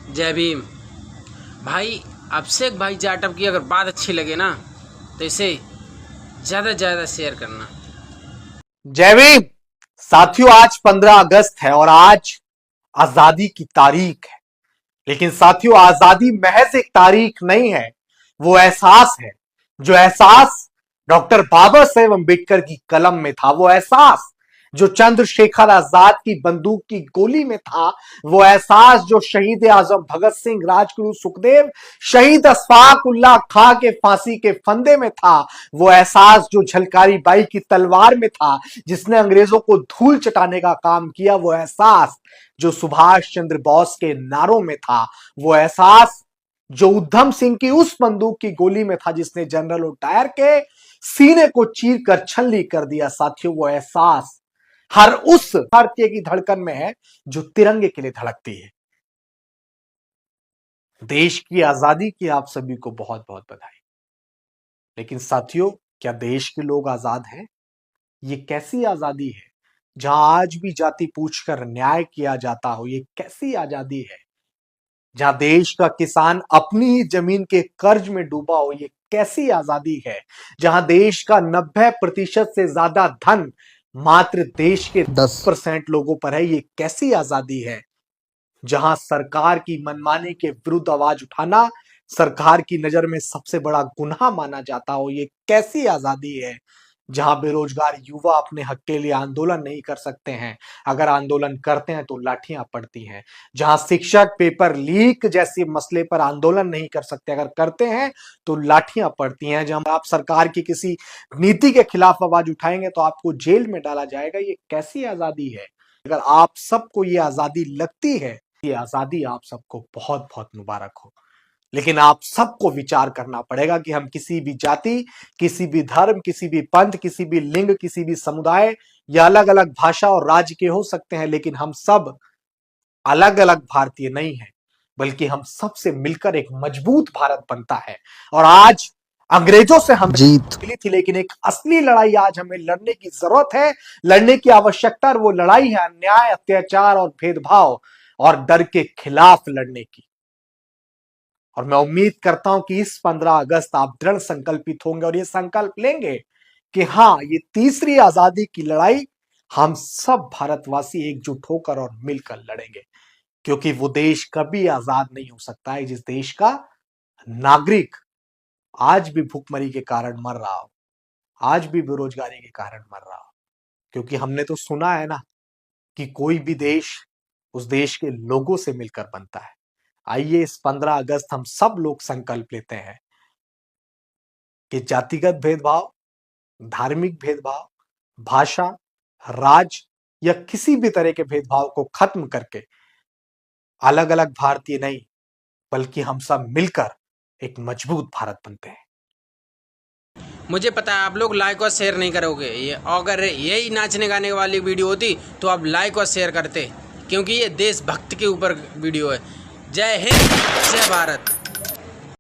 जय भीम भाई। अभिषेक भाई जाटव की अगर बात अच्छी लगे ना तो इसे ज़्यादा से ज़्यादा शेयर करना। जय भीम। साथियों, आज 15 अगस्त है और आज आजादी की तारीख है। लेकिन साथियों, आजादी महज एक तारीख नहीं है, वो एहसास है। जो एहसास डॉक्टर बाबा साहेब अम्बेडकर की कलम में था, वो एहसास जो चंद्रशेखर आजाद की बंदूक की गोली में था, वो एहसास जो शहीद आजम भगत सिंह, राजगुरु सुखदेव, शहीद अशफाक उल्लाह खां के फांसी के फंदे में था, वो एहसास जो झलकारी बाई की तलवार में था, जिसने अंग्रेजों को धूल चटाने का काम किया, वो एहसास जो सुभाष चंद्र बोस के नारों में था, वो एहसास जो उधम सिंह की उस बंदूक की गोली में था जिसने जनरल ओडायर के सीने को चीर कर छल्ली कर दिया। साथियों, वो एहसास हर उस भारतीय की धड़कन में है जो तिरंगे के लिए धड़कती है। देश की आजादी की आप सभी को बहुत बहुत बधाई। लेकिन साथियों, क्या देश के लोग आजाद हैं? ये कैसी आजादी है जहां आज भी जाति पूछकर न्याय किया जाता हो? ये कैसी आजादी है जहां देश का किसान अपनी ही जमीन के कर्ज में डूबा हो? ये कैसी आजादी है जहां देश का 90% से ज्यादा धन मात्र देश के 10% लोगों पर है? ये कैसी आजादी है जहां सरकार की मनमानी के विरुद्ध आवाज उठाना सरकार की नजर में सबसे बड़ा गुनाह माना जाता हो? ये कैसी आजादी है जहां बेरोजगार युवा अपने हक के लिए आंदोलन नहीं कर सकते हैं, अगर आंदोलन करते हैं तो लाठियां पड़ती हैं? जहां शिक्षक पेपर लीक जैसे मसले पर आंदोलन नहीं कर सकते, अगर करते हैं तो लाठियां पड़ती हैं? जहां आप सरकार की किसी नीति के खिलाफ आवाज उठाएंगे तो आपको जेल में डाला जाएगा? ये कैसी आजादी है? अगर आप सबको ये आजादी लगती है, ये आजादी आप सबको बहुत बहुत मुबारक हो। लेकिन आप सबको विचार करना पड़ेगा कि हम किसी भी जाति, किसी भी धर्म, किसी भी पंथ, किसी भी लिंग, किसी भी समुदाय या अलग अलग भाषा और राज्य के हो सकते हैं, लेकिन हम सब अलग अलग भारतीय नहीं हैं, बल्कि हम सबसे मिलकर एक मजबूत भारत बनता है। और आज अंग्रेजों से हम जीत मिली थी, लेकिन एक असली लड़ाई आज हमें लड़ने की जरूरत है, लड़ने की आवश्यकता। वो लड़ाई है अन्याय, अत्याचार और भेदभाव और डर के खिलाफ लड़ने की। और मैं उम्मीद करता हूं कि इस 15 अगस्त आप दृढ़ संकल्पित होंगे और ये संकल्प लेंगे कि हां, ये तीसरी आजादी की लड़ाई हम सब भारतवासी एकजुट होकर और मिलकर लड़ेंगे, क्योंकि वो देश कभी आजाद नहीं हो सकता है जिस देश का नागरिक आज भी भूखमरी के कारण मर रहा हो, आज भी बेरोजगारी के कारण मर रहा हो। क्योंकि हमने तो सुना है ना कि कोई भी देश उस देश के लोगों से मिलकर बनता है। आइए इस 15 अगस्त हम सब लोग संकल्प लेते हैं कि जातिगत भेदभाव, धार्मिक भेदभाव, भाषा, राज या किसी भी तरह के भेदभाव को खत्म करके अलग अलग भारतीय नहीं, बल्कि हम सब मिलकर एक मजबूत भारत बनते हैं। मुझे पता है आप लोग लाइक और शेयर नहीं करोगे, ये अगर यही नाचने गाने वाली वीडियो होती तो आप लाइक और शेयर करते, क्योंकि ये देशभक्त के ऊपर वीडियो है। जय हिंद, जय भारत।